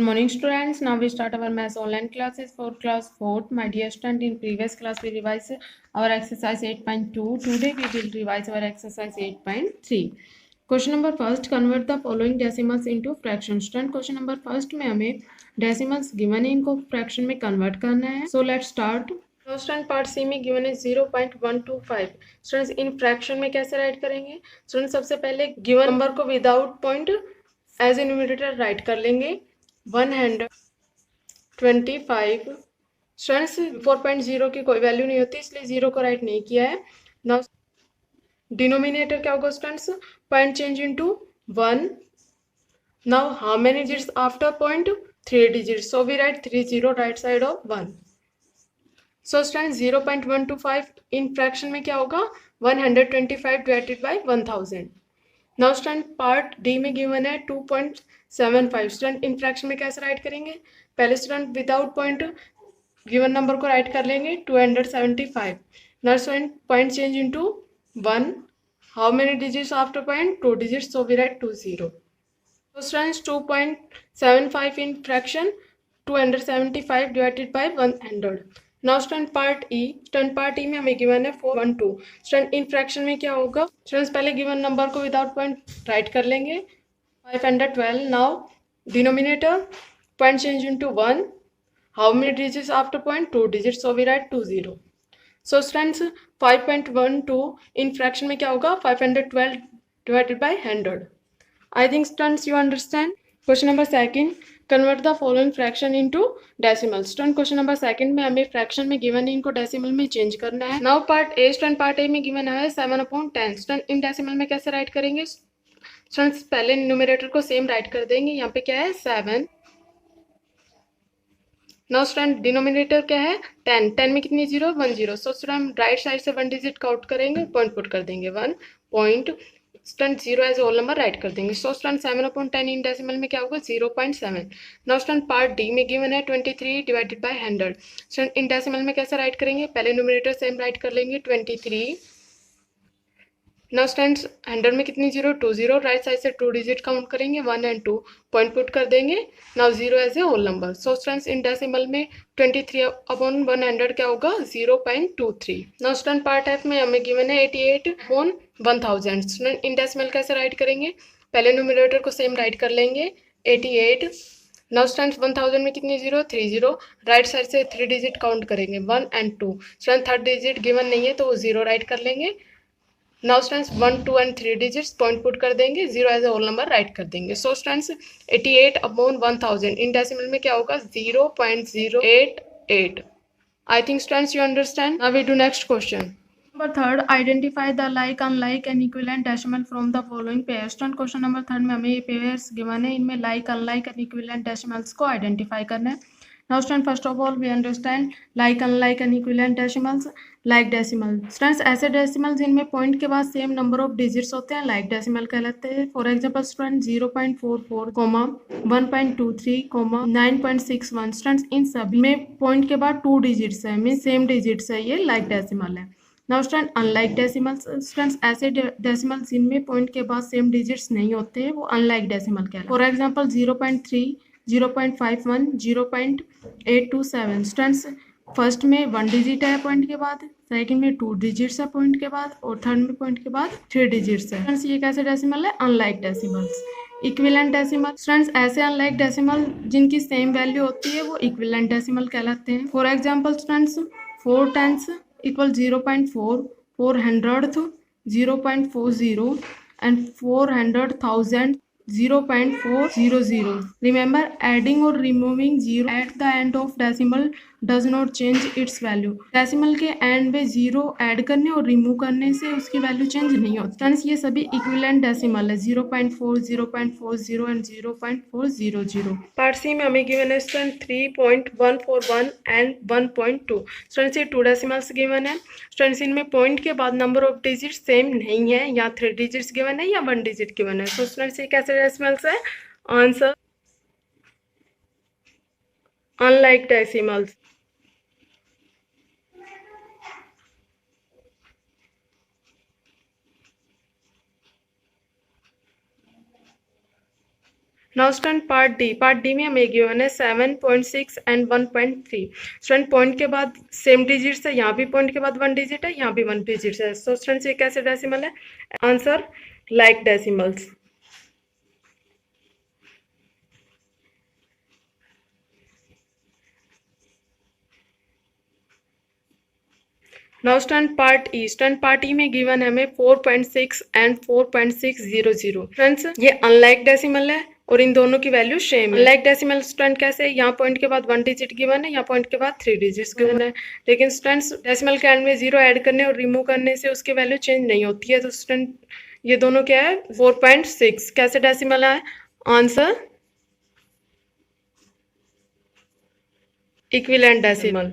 morning students. Now we start our maths online classes for class 4th. My dear student, in previous class we revised our exercise 8.2. Today we will revise our exercise 8.3. Question number first, convert the following decimals into fractions. Student, question number first में हमें decimals given है, इनको fraction में convert करना है. So let's start. Student part C में given है 0.125. Students in fraction में कैसे राइट करेंगे? स्टूडेंट सबसे पहले गिवन नंबर को without point as a numerator write कर लेंगे 125. स्टूडेंट्स 4.0 की कोई वैल्यू नहीं होती, इसलिए 0 को राइट नहीं किया है. नाउ डिनोमिनेटर क्या होगा students? Point change into 1. Now how many digits after point? 3 digits. So we write 30 right side of 1. So student 0.125 in fraction में क्या होगा? 125 divided by 1000. Now student part D में गिवन है 2.75. स्टूडेंट इन फ्रैक्शन में कैसे write करेंगे? पहले student without point given number को राइट कर लेंगे 275. Now student point change into 1. How many digits after point? 2 digits. So we write 20. So students 2.75 in fraction 275 divided by 100. Now student part E. Student part E में हमें given है 412. Student in fraction में क्या होगा? Students पहले given number को without point write कर लेंगे 512. Now denominator point change into 1. How many digits after point? 2 digits. So we write 20. So students 5.12 in fraction में क्या होगा? 512 divided by 100. I think students you understand. Question number second, convert the following fraction into decimals. Student question number second में हमें fraction में given है, इनको decimal में change करना है. Now part A, student part A में given है 7/10. Student इन decimal में कैसे write करेंगे? Students पहले numerator को same write कर देंगे. यहाँ पे क्या है 7. Now student denominator क्या है 10. 10 में कितनी 0? 1 0. So student right side से 1 digit काउंट करेंगे, point put कर देंगे 1 point. Student 0 as whole number write कर देंगे. सो स्टूडेंट 7/10 इन डेसिमल में क्या होगा? 0.7. नाउ स्टूडेंट पार्ट डी में गिवन है 23 divided by 100. Student in decimal में कैसे राइट करेंगे? पहले न्यूमरेटर सेम राइट कर लेंगे 23. नाउ स्टूडेंट्स 100 में कितनी 0? 20. राइट साइड से 2 डिजिट काउंट करेंगे 1 and 2. पॉइंट पुट कर देंगे. Now 0 as a whole number. So students in decimal में 23/100 क्या होगा? 0.23. नाउ स्टूडेंट पार्ट एफ में हमें गिवन है 88/1000. स्टूडेंट इन डेसिमल कैसे राइट करेंगे? पहले न्यूमरेटर को सेम राइट कर लेंगे 88. नाउ स्टूडेंट्स 1000 में कितनी 0? 30. राइट साइड से 3 डिजिट काउंट करेंगे 1 and 2. Student third digit given नहीं है तो वो 0 राइट कर लेंगे. Now students 1 2 and 3 digits point put कर देंगे, 0 as a whole number write कर देंगे. सो स्टूडेंट्स 88/1000 इन डेसिमल में क्या होगा? 0.088. I think students you understand. Now we do next question. Number third, identify the like unlike and equivalent decimal from the following pairs. Student question number third में हमें ये pairs given है, इनमें like unlike and equivalent decimals को identify करना है. Now student first of all we understand like unlike and equivalent decimals. Like decimal students ऐसे decimals जिनमें point के बाद same number of digits होते हैं like decimal कहलाते हैं. For example student 0.44, 1.23, 9.61. students इन सभी में point के बाद 2 digits है, means same digits है, ये like decimal है. Now student unlike decimals. Students ऐसे डेसिमल्स जिनमें पॉइंट के बाद सेम डिजिट्स नहीं होते हैं वो अनलाइक डेसिमल कहलाते हैं. For example 0.3, 0.51, 0.827. स्टूडेंट्स फर्स्ट में 1 डिजिट है पॉइंट के बाद, सेकंड में 2 डिजिट्स है पॉइंट के बाद, और थर्ड में पॉइंट के बाद 3 डिजिट्स है. स्टूडेंट्स ये कैसे डेसिमल है? Unlike decimals. Equivalent decimal. Students ऐसे अनलाइक डेसिमल जिनकी सेम वैल्यू होती है वो इक्विवेलेंट डेसिमल कहलाते हैं. For example students 4 10 equal 0.4, 400th 0.40 and 400,000 0.400. Remember, adding or removing 0 at the end of decimal does not change its value. Decimal के end में 0 add करने और रिमूव करने से उसकी वैल्यू चेंज नहीं होती. फ्रेंड्स ये सभी इक्विवेलेंट डेसिमल है, 0.4, 0.40 and 0.400. पार्ट सी में हमें गिवन है स्टूडेंट 3.141 and 1.2. स्टूडेंट्स ये 2 डेसिमल्स गिवन है. स्टूडेंट्स इनमें पॉइंट के बाद नंबर ऑफ डिजिट्स सेम नहीं है, या 3 डिजिट्स गिवन है या 1 डिजिट गिवन है. सो स्टूडेंट्स ये कैसे डेसिमल्स है? Answer unlike decimals. Now student part D में हमें गिवन है 7.6 एंड 1.3। स्टूडेंट पॉइंट के बाद सेम डिजिट्स है, यहाँ भी पॉइंट के बाद 1 डिजिट है, यहाँ भी 1 डिजिट है। सो स्टूडेंट्स ये कैसे डेसिमल है? Answer like decimals. Now student part E में गिवन है हमें 4.6 एंड 4.600। फ्रेंड्स ये अनलाइक डेसिमल है और इन दोनों की वैल्यू सेम है। अनलाइक डेसिमल स्टूडेंट कैसे? यहाँ पॉइंट के बाद 1 डिजिट गिवन है, यहाँ पॉइंट के बाद 3 डिजिट्स गिवन है। लेकिन स्टूडेंट्स डेसिमल के एंड में 0 ऐड करने और रिमूव करने से उसकी वैल्यू चेंज नहीं होती है। तो स्टूडेंट ये दोनों क्या है? 4.6 कैसे डेसिमल है? Answer equivalent decimal.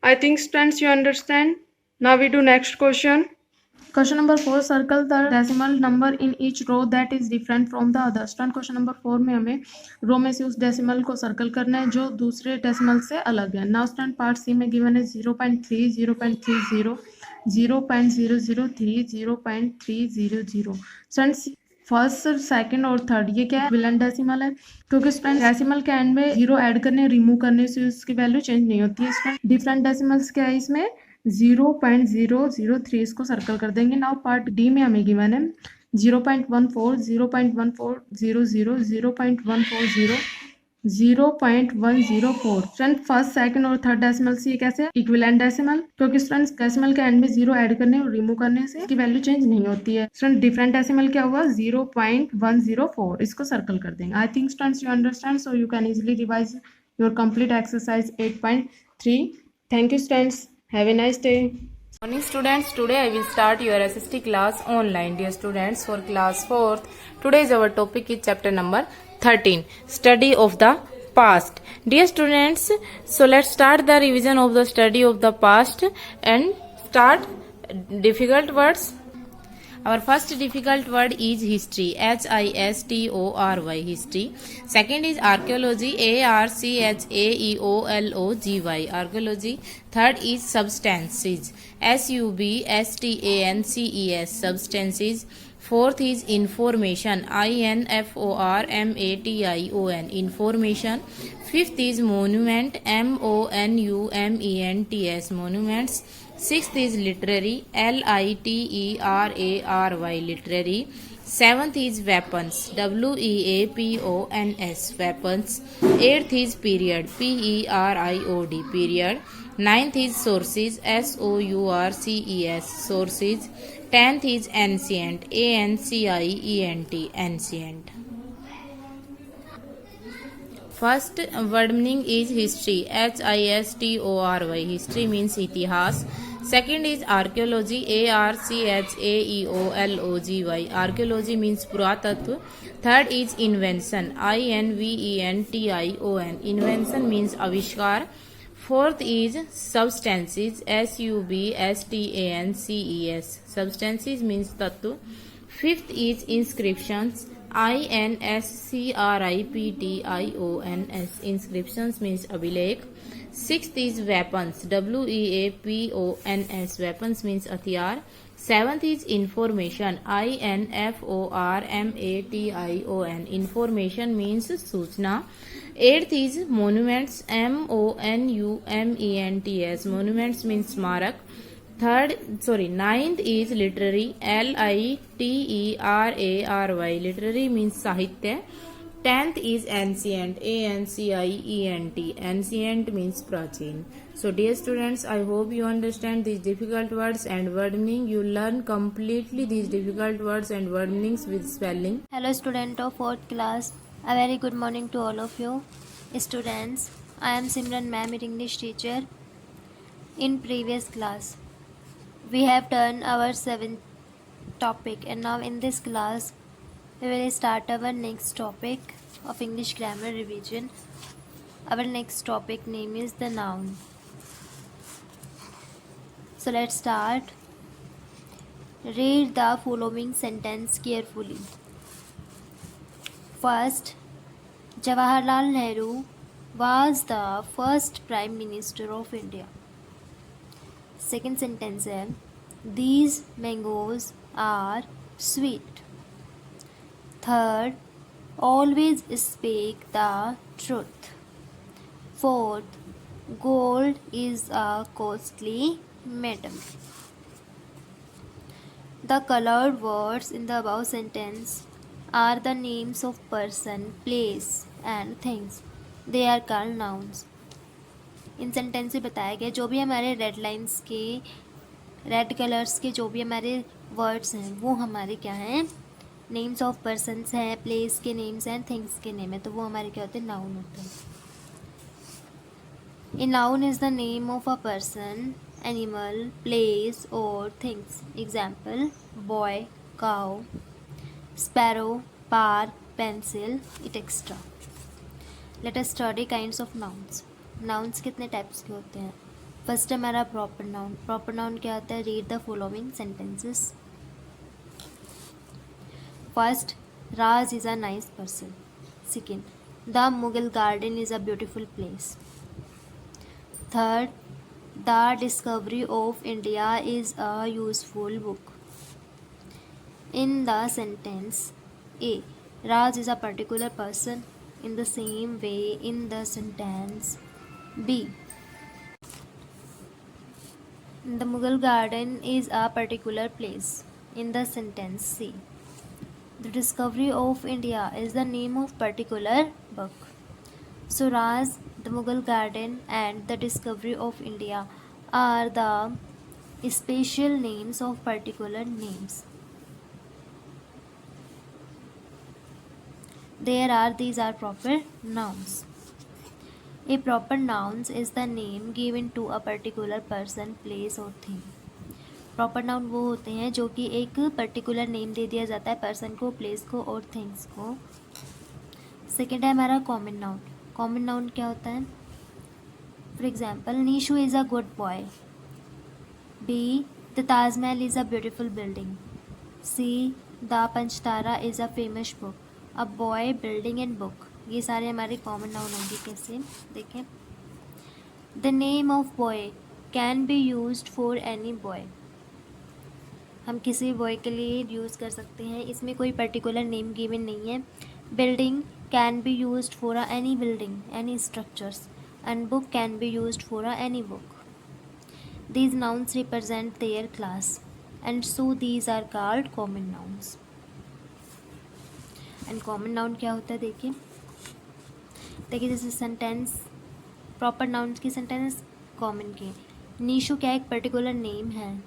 I think students you understand. Now we do next question. Question number 4, circle the decimal number in each row that is different from the other. Student question number 4 में हमें रो में से उस decimal को circle करना है जो दूसरे डेसिमल से अलग है। नाउ स्टूडेंट पार्ट सी में गिवन है 0.3, 0.30, 0.003, 0.300। स्टूडेंट्स फर्स्ट, सेकंड और थर्ड ये क्या है? इक्विवेलेंट डेसिमल है, क्योंकि स्टूडेंट डेसिमल के एंड में 0 ऐड करने रिमूव करने से उसकी वैल्यू चेंज नहीं होती है। स्टूडेंट डिफरेंट डेसिमल्स क्या है इसमें? 0.003 इसको सर्कल कर देंगे। नाउ पार्ट डी में हमें गिवन है 0.14, 0.1400, 0.140, 0.104। स्टूडेंट फर्स्ट, सेकंड और थर्ड डेसिमल से ये कैसे है? इक्विवेलेंट डेसिमल, क्योंकि स्टूडेंट डेसिमल के एंड में 0 ऐड करने और रिमूव करने से इसकी वैल्यू चेंज नहीं होती है। स्टूडेंट डिफरेंट डेसिमल क्या हुआ? 0.104 इसको सर्कल कर देंगे। आई think students you understand, so you can easily revise your complete exercise 8.3। Thank you students, have a nice day. Morning students, today I will start your SST class online. Dear students, for class 4th, today's our topic is chapter number 13, study of the past. Dear students, so let's start the revision of the study of the past and start difficult words. Our first difficult word is history, History, history. Second is archaeology, Archaeology, archaeology. Third is substances, Substances, substances. Fourth is information, Information, information. Fifth is monument, Monuments, monuments. Sixth is literary, Literary, literary. Seventh is weapons, Weapons, weapons. Eighth is period, Period, period. Ninth is sources, Sources, sources. Tenth is ancient, Ancient, ancient. First word meaning is history, History, history means itihas. Second is archaeology, Archaeology, archaeology means puratatva. Third is invention, Invention, invention means avishkar. Fourth is substances, Substances, substances means tattva. Fifth is inscriptions, Inscriptions, inscriptions means abhilekh. Sixth is weapons, Weapons, weapons means hathiyar. Seventh is information, Information, information means सूचना. Eighth is monuments, Monuments, monuments means स्मारक. Ninth is literary, Literary, literary means sahitya. 10th is ancient, ancient means prachin. So dear students, I hope you understand these difficult words and word meaning. You learn completely these difficult words and word meanings with spelling. Hello student of 4th class, a very good morning to all of you. Students, I am Simran ma'am, English teacher. In previous class, we have done our 7th topic, and now in this class we will start our next topic of English grammar revision. Our next topic name is the noun. So let's start. Read the following sentence carefully. First, Jawaharlal Nehru was the first Prime Minister of India. Second sentence है these mangoes are sweet. Third, always speak the truth. Fourth, gold is a costly metal. The colored words in the above sentence are the names of person, place and things. They are called nouns. In sentence से बताया गया जो भी हमारे red lines के red colours के जो भी हमारे वर्ड्स हैं वो हमारे क्या हैं, नेम्स ऑफ पर्सन्स हैं, प्लेस के नेम्स हैं, थिंग्स के नेम है, तो वो हमारे क्या होते हैं, नाउन होते हैं. A noun is the name of a person, animal, place और things. Example boy, cow, sparrow, park, pencil, etcetera. Let us study kinds of nouns. Nouns कितने टाइप्स के होते हैं. फर्स्ट हमारा प्रॉपर नाउन. प्रॉपर नाउन क्या होता है, read the following sentences. First, Raj is a nice person. Second, the Mughal garden is a beautiful place. Third, the discovery of India is a useful book. In the sentence A, Raj is a particular person. In the same way, in the sentence B, the Mughal garden is a particular place. In the sentence C, the discovery of India is the name of particular book. So Raj, the Mughal garden and the discovery of India are the special names of particular names. These are proper nouns. A proper noun is the name given to a particular person, place or thing. Proper noun वो होते हैं जो कि एक particular name दे दिया जाता है person को, प्लेस को और थिंग्स को. सेकेंड है हमारा कॉमन नाउन. कॉमन नाउन क्या होता है, for example Neeshu is a good boy. B, the Taj Mahal is a beautiful building. C, the Panchtara is a famous book. अब बॉय, बिल्डिंग एंड बुक ये सारे हमारे कॉमन नाउन होंगे. कैसे देखें, the name of boy can be used for any boy. हम किसी boy के लिए यूज़ कर सकते हैं, इसमें कोई पर्टिकुलर नेम गिवन नहीं है. Building can be used for any building, any structures. And book can be used for any book. These nouns represent their class and so these are called common nouns. And common noun क्या होता है, देखिए जैसे sentence proper noun की sentence common के. नीशू क्या एक particular name है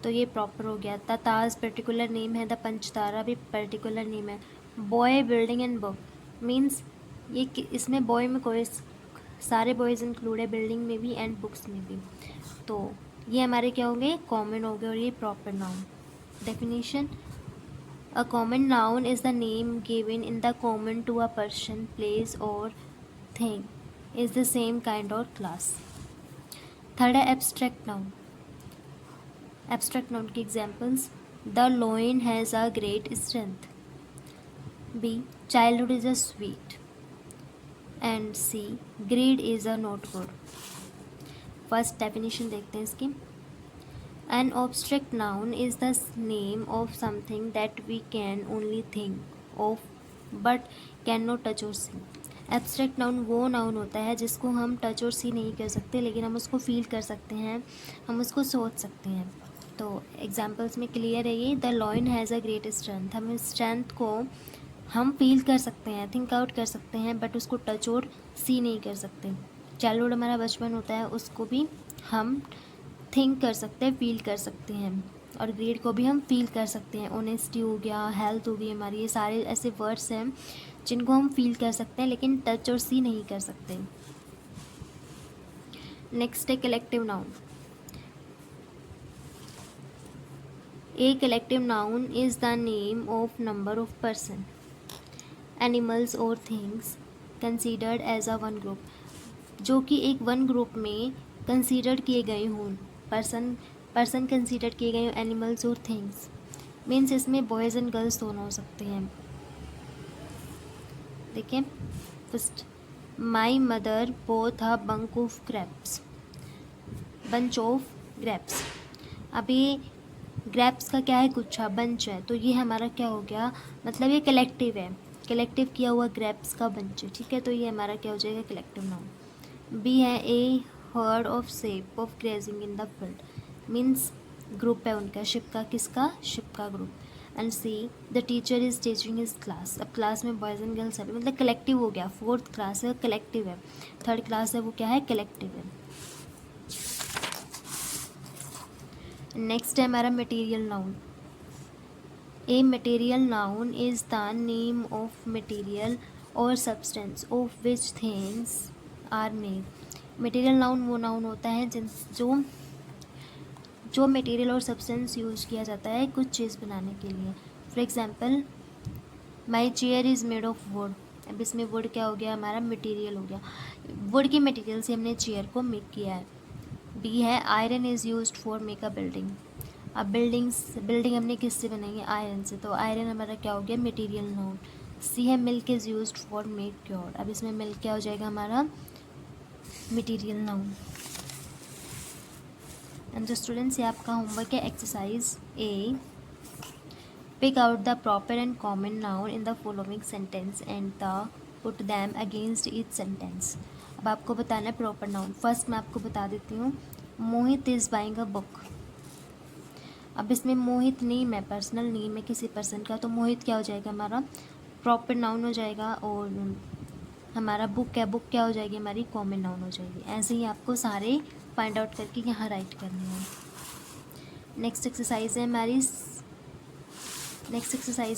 तो ये प्रॉपर हो गया. द ताज पर्टिकुलर नेम है, द पंचतारा भी पर्टिकुलर नेम है. Boy, building and book means ये इसमें बॉय में कोई सारे बॉयज़ इंक्लूड है, बिल्डिंग में भी एंड बुक्स में भी. तो ये हमारे क्या होंगे, कॉमन हो गए और ये proper noun. Definition, a common noun is the name given in the common to a person, place or thing, is the same kind or class. Third है abstract noun. Abstract noun के examples, the lion has a great strength. B, childhood is a sweet. And C, greed is a not good. First definition देखते हैं इसकी. An abstract noun is the name of something that we can only think of but cannot touch or see. Abstract noun वो noun होता है जिसको हम touch और सी नहीं कर सकते लेकिन हम उसको फील कर सकते हैं, हम उसको सोच सकते हैं. तो एग्जाम्पल्स में क्लियर है ये. The lion has a great strength. हम स्ट्रेंथ को हम फील कर सकते हैं, थिंक आउट कर सकते हैं बट उसको टच और सी नहीं कर सकते. चाइल्डहुड हमारा बचपन होता है उसको भी हम थिंक कर सकते हैं, फील कर सकते हैं. और ग्रेड को भी हम फील कर सकते हैं. ऑनेस्टी हो गया, हेल्थ हो गई हमारी, ये सारे ऐसे वर्ड्स हैं जिनको हम फील कर सकते हैं लेकिन टच और सी नहीं कर सकते. नेक्स्ट है collective noun. A collective noun is the name of number of person, animals और things considered as a one group. जो कि एक वन ग्रुप में कंसीडर किए गए हों, पर्सन कंसीडर किए गए हों, एनिमल्स और थिंग्स. मीन्स इसमें बॉयज़ एंड गर्ल्स दोनों हो सकते हैं. देखिए first my mother both a bunch of grapes. अभी ग्रेप्स का क्या है, गुच्छा, बंच है, तो ये हमारा क्या हो गया, मतलब ये कलेक्टिव है, कलेक्टिव किया हुआ ग्रेप्स का बंच है, ठीक है। तो ये हमारा क्या हो जाएगा, कलेक्टिव नाउन। बी है a herd of sheep of grazing in the field, means group है उनका, शिप का, किसका, शिप का group. And C the teacher is teaching his class, अब क्लास में बॉयज़ एंड गर्ल्स है, मतलब कलेक्टिव हो गया, फोर्थ क्लास है कलेक्टिव है, थर्ड क्लास है वो क्या है, कलेक्टिव है। नेक्स्ट है हमारा material noun. A material noun is the name of material और substance of which things are made. Material noun वो नाउन होता है जो मटेरियल और सब्सटेंस यूज़ किया जाता है कुछ चीज़ बनाने के लिए। For example my chair is made of would, अब इसमें वुड क्या हो गया, हमारा मटेरियल हो गया, वुड की मटेरियल से हमने चेयर को मेक किया है। बी है iron is used for make a building, अब बिल्डिंग हमने किससे बनाई है, आयरन से, तो आयरन हमारा क्या हो गया, मटेरियल नाउन। सी है milk is used for make curd, अब इसमें मिल्क क्या हो जाएगा, हमारा मटेरियल नाउन। एंड जो स्टूडेंट्स, ये आपका होमवर्क है, exercise A, pick out the proper and common noun in the following sentence and the put them against each sentence. अब आपको बताना है प्रॉपर नाउन। फर्स्ट मैं आपको बता देती हूँ, मोहित इज़ बाइंग अ बुक। अब इसमें मोहित नेम है, पर्सनल नेम है किसी पर्सन का, तो मोहित क्या हो जाएगा, हमारा प्रॉपर नाउन हो जाएगा, और हमारा बुक है, बुक क्या हो जाएगी, हमारी कॉमन नाउन हो जाएगी। ऐसे ही आपको सारे फाइंड आउट करके यहाँ राइट करने हैं। नेक्स्ट एक्सरसाइज है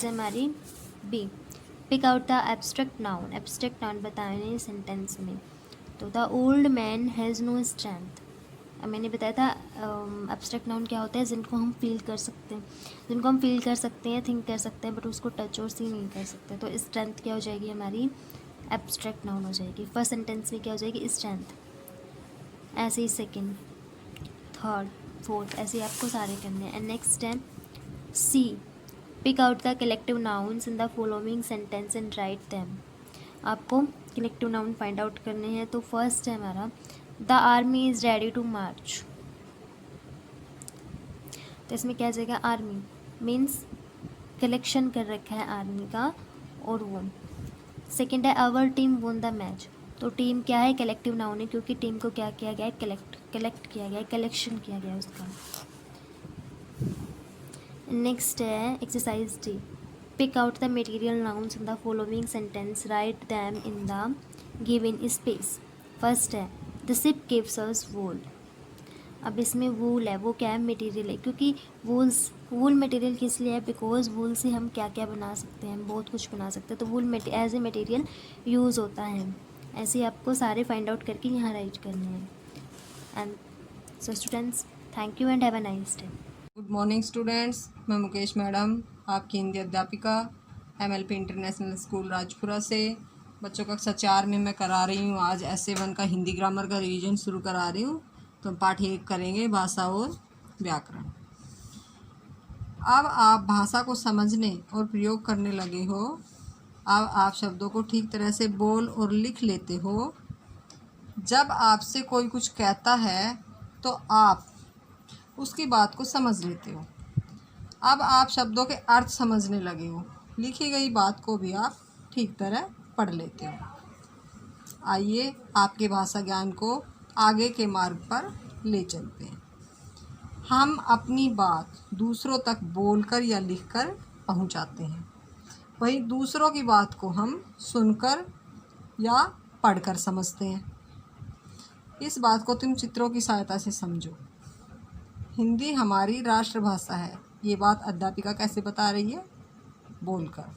हमारी B, pick out the abstract noun. Abstract noun बताने सेंटेंस में, तो the old man has no strength. अब मैंने बताया था एब्स्ट्रैक्ट नाउन क्या होता है, जिनको हम फील कर सकते हैं, थिंक कर सकते हैं, बट उसको टच और सी नहीं कर सकते, तो स्ट्रेंथ क्या हो जाएगी, हमारी एब्स्ट्रैक्ट नाउन हो जाएगी। फर्स्ट सेंटेंस में क्या हो जाएगी, स्ट्रेंथ। ऐसे ही सेकेंड, थर्ड, फोर्थ, ऐसे ही आपको सारे करने हैं। एंड नेक्स्ट है C, pick out the collective nouns in the following sentence and write them. आपको कलेक्टिव नाउन फाइंड आउट करने हैं। तो फर्स्ट है हमारा the army is ready to march, तो इसमें क्या जाएगा, आर्मी मीन्स कलेक्शन कर रखा है आर्मी का, और वो। सेकेंड है our team won the match, तो टीम क्या है, कलेक्टिव नाउन है, क्योंकि टीम को क्या किया गया है, कलेक्ट किया गया है, कलेक्शन किया गया है उसका। नेक्स्ट है exercise D, pick out the material nouns in the following sentence, write them in the given space. First है the ship gives us wool. अब इसमें वूल है, वो क्या है, मटेरियल है, क्योंकि वूल मटेरियल किस लिए है, बिकॉज वूल से हम क्या क्या बना सकते हैं, बहुत कुछ बना सकते हैं, तो वूल एज ए मटेरियल यूज़ होता है। ऐसे ही आपको सारे फाइंड आउट करके यहाँ राइट करने हैं। And so students, thank you and have a nice day. Good morning students, मैं मुकेश मैडम, आपकी हिंदी अध्यापिका, एमएलपी इंटरनेशनल स्कूल राजपुरा से। बच्चों का कक्षा 4 में मैं करा रही हूँ आज SA1 का हिंदी ग्रामर का रिवीजन शुरू करा रही हूँ। तो पाठ 1 करेंगे, भाषा और व्याकरण। अब आप भाषा को समझने और प्रयोग करने लगे हो। अब आप शब्दों को ठीक तरह से बोल और लिख लेते हो। जब आपसे कोई कुछ कहता है तो आप उसकी बात को समझ लेते हो। अब आप शब्दों के अर्थ समझने लगे हो। लिखी गई बात को भी आप ठीक तरह पढ़ लेते हो। आइए आपके भाषा ज्ञान को आगे के मार्ग पर ले चलते हैं। हम अपनी बात दूसरों तक बोलकर या लिखकर पहुंचाते हैं, वहीं दूसरों की बात को हम सुनकर या पढ़कर समझते हैं। इस बात को तुम चित्रों की सहायता से समझो। हिंदी हमारी राष्ट्रभाषा है, ये बात अध्यापिका कैसे बता रही है, बोलकर।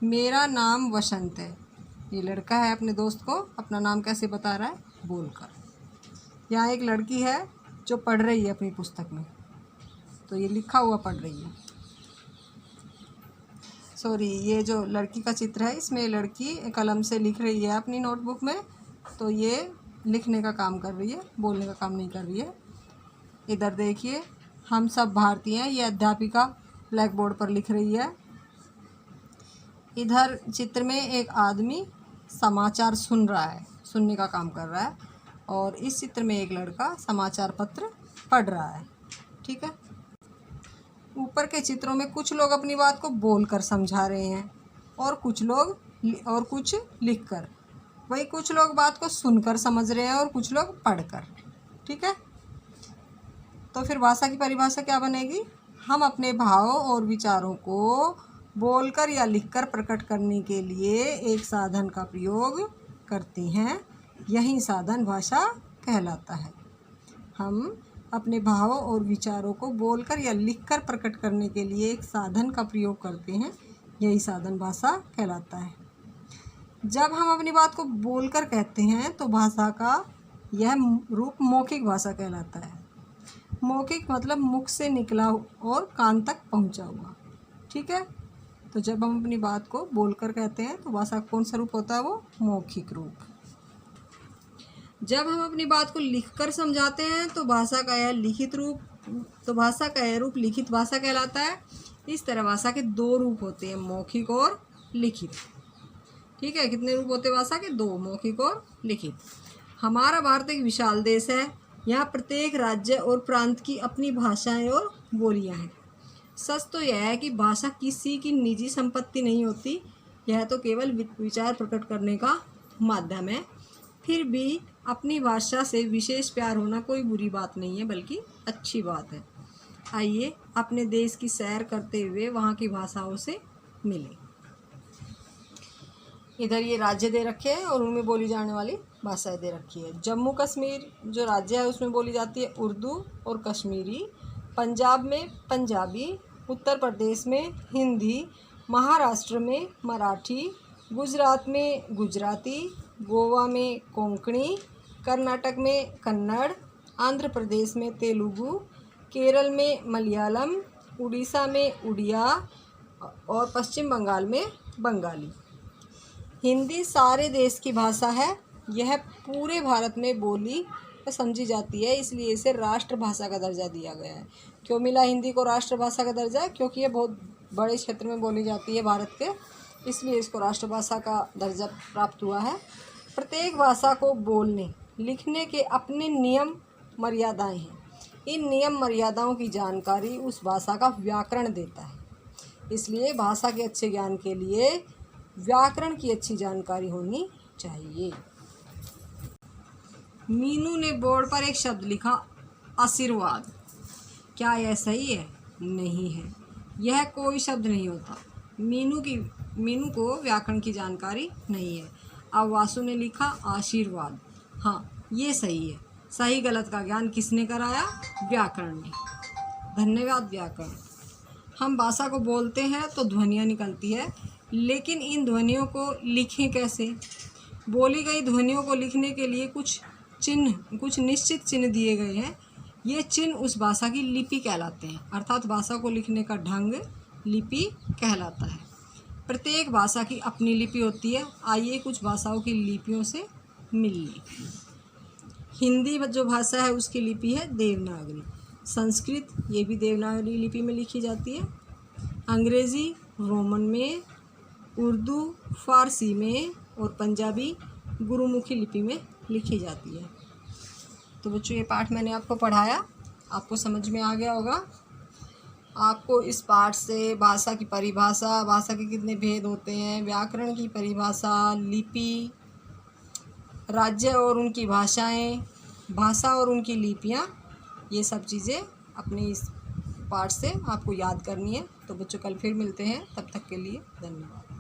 मेरा नाम वसंत है, ये लड़का है अपने दोस्त को अपना नाम कैसे बता रहा है, बोलकर। यहाँ एक लड़की है जो पढ़ रही है अपनी पुस्तक में, तो ये लिखा हुआ पढ़ रही है। सॉरी, ये जो लड़की का चित्र है, इसमें लड़की कलम से लिख रही है अपनी नोटबुक में, तो ये लिखने का काम कर रही है, बोलने का काम नहीं कर रही है। इधर देखिए, हम सब भारतीय हैं, ये अध्यापिका ब्लैक बोर्ड पर लिख रही है। इधर चित्र में एक आदमी समाचार सुन रहा है, सुनने का काम कर रहा है, और इस चित्र में एक लड़का समाचार पत्र पढ़ रहा है। ठीक है। ऊपर के चित्रों में कुछ लोग अपनी बात को बोलकर समझा रहे हैं और कुछ लिखकर। वही कुछ लोग बात को सुनकर समझ रहे हैं और कुछ लोग पढ़कर। ठीक है। तो फिर भाषा की परिभाषा क्या बनेगी? हम अपने भावों और विचारों को बोलकर या लिखकर प्रकट करने के लिए एक साधन का प्रयोग करते हैं, यही साधन भाषा कहलाता है। हम अपने भावों और विचारों को बोलकर या लिखकर प्रकट करने के लिए एक साधन का प्रयोग करते हैं, यही साधन भाषा कहलाता है। जब हम अपनी बात को बोलकर कहते हैं तो भाषा का यह रूप मौखिक भाषा कहलाता है। मौखिक मतलब मुख से निकला और कान तक पहुंचा हुआ। ठीक है। तो जब हम अपनी बात को बोलकर कहते हैं तो भाषा का कौन सा रूप होता है? वो मौखिक रूप। जब हम अपनी बात को लिखकर समझाते हैं तो भाषा का यह रूप लिखित भाषा कहलाता है। इस तरह भाषा के दो रूप होते हैं, मौखिक और लिखित। ठीक है। कितने रूप होते हैं भाषा के? दो, मौखिक और लिखित। हमारा भारत एक विशाल देश है। यहाँ प्रत्येक राज्य और प्रांत की अपनी भाषाएं और बोलियां हैं। सच तो यह है कि भाषा किसी की निजी संपत्ति नहीं होती, यह तो केवल विचार प्रकट करने का माध्यम है। फिर भी अपनी भाषा से विशेष प्यार होना कोई बुरी बात नहीं है, बल्कि अच्छी बात है। आइए अपने देश की सैर करते हुए वहाँ की भाषाओं से मिलें। इधर ये राज्य दे रखे हैं और उनमें बोली जाने वाली भाषाएं दे रखी है। जम्मू कश्मीर जो राज्य है उसमें बोली जाती है उर्दू और कश्मीरी। पंजाब में पंजाबी, उत्तर प्रदेश में हिंदी, महाराष्ट्र में मराठी, गुजरात में गुजराती, गोवा में कोंकणी, कर्नाटक में कन्नड़, आंध्र प्रदेश में तेलुगु, केरल में मलयालम, उड़ीसा में उड़िया और पश्चिम बंगाल में बंगाली। हिंदी सारे देश की भाषा है। यह पूरे भारत में बोली समझी जाती है, इसलिए इसे राष्ट्रभाषा का दर्जा दिया गया है। क्यों मिला हिंदी को राष्ट्रभाषा का दर्जा? क्योंकि ये बहुत बड़े क्षेत्र में बोली जाती है भारत के, इसलिए इसको राष्ट्रभाषा का दर्जा प्राप्त हुआ है। प्रत्येक भाषा को बोलने लिखने के अपने नियम मर्यादाएं हैं। इन नियम मर्यादाओं की जानकारी उस भाषा का व्याकरण देता है। इसलिए भाषा के अच्छे ज्ञान के लिए व्याकरण की अच्छी जानकारी होनी चाहिए। मीनू ने बोर्ड पर एक शब्द लिखा, आशीर्वाद। क्या यह सही है? नहीं है, यह कोई शब्द नहीं होता। मीनू को व्याकरण की जानकारी नहीं है। अब वासु ने लिखा आशीर्वाद। हाँ, ये सही है। सही गलत का ज्ञान किसने कराया? व्याकरण ने। धन्यवाद व्याकरण। हम भाषा को बोलते हैं तो ध्वनियाँ निकलती है, लेकिन इन ध्वनियों को लिखें कैसे? बोली गई ध्वनियों को लिखने के लिए कुछ निश्चित चिन्ह दिए गए हैं। ये चिन्ह उस भाषा की लिपि कहलाते हैं, अर्थात भाषा को लिखने का ढंग लिपि कहलाता है। प्रत्येक भाषा की अपनी लिपि होती है। आइए कुछ भाषाओं की लिपियों से मिल लें। हिंदी जो भाषा है उसकी लिपि है देवनागरी। संस्कृत ये भी देवनागरी लिपि में लिखी जाती है। अंग्रेज़ी रोमन में, उर्दू फारसी में और पंजाबी गुरुमुखी लिपि में लिखी जाती है। तो बच्चों, ये पाठ मैंने आपको पढ़ाया, आपको समझ में आ गया होगा। आपको इस पाठ से भाषा की परिभाषा, भाषा के कितने भेद होते हैं, व्याकरण की परिभाषा, लिपि, राज्य और उनकी भाषाएं, भाषा और उनकी लिपियां, ये सब चीज़ें अपने इस पाठ से आपको याद करनी है। तो बच्चों, कल फिर मिलते हैं, तब तक के लिए धन्यवाद।